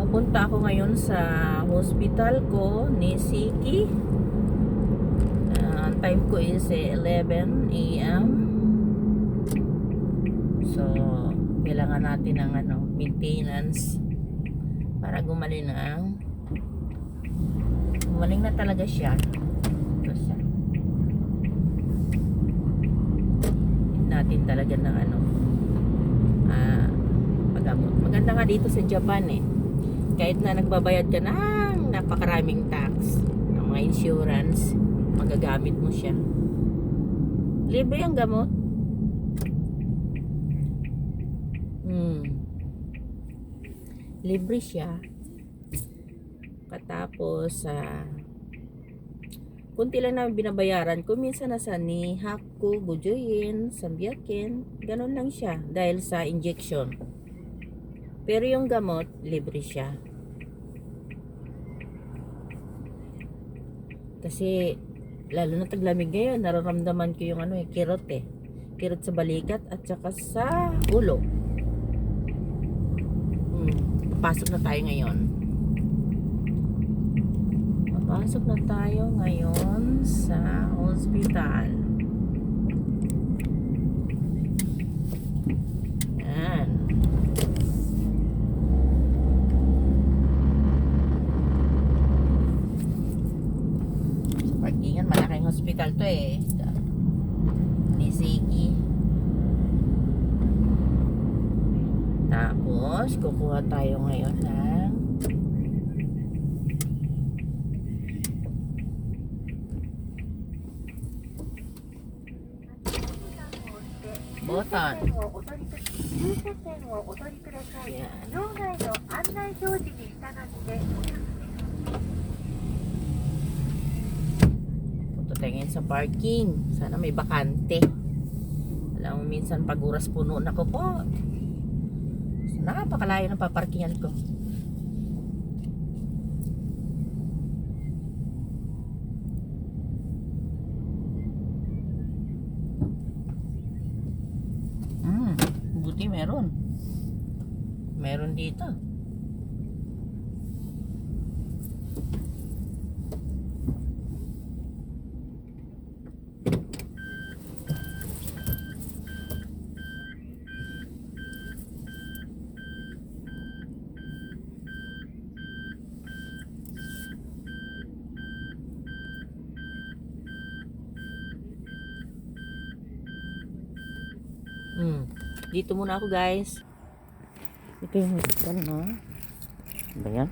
Papunta ako ngayon sa hospital ko ni Siki. Time ko is 11 a.m. So, kailangan natin ng maintenance para gumaling na talaga siya. Ito siya. Natin talaga ng paggamot. Maganda nga dito sa Japan kahit na nagbabayad ka ng napakaraming tax ng mga insurance, magagamit mo siya. Libre ang gamot. Libre siya. Katapos kunti lang namin binabayaran ko. Minsan nasa ni Hakku, Bujoyin, Sambyakin, ganun lang siya dahil sa injection. Pero yung gamot, libre siya. Kasi lalo na taglamig ngayon, nararamdaman ko yung kirot kirot sa balikat at saka sa ulo. Papasok na tayo ngayon. Papasok na tayo ngayon sa hospital. Yan. Parkingan, malaking hospital to ni Siki. Tapos kukuha tayo ngayon ng boton. Yan. Punta tayo ngayon sa parking. Sana may bakante. Alam mo, minsan pag oras puno na ko po, napakalayo ng paparkingan ko. Buti meron dito. Dito muna ako, guys. Ito yung hospital, no? Ba yan?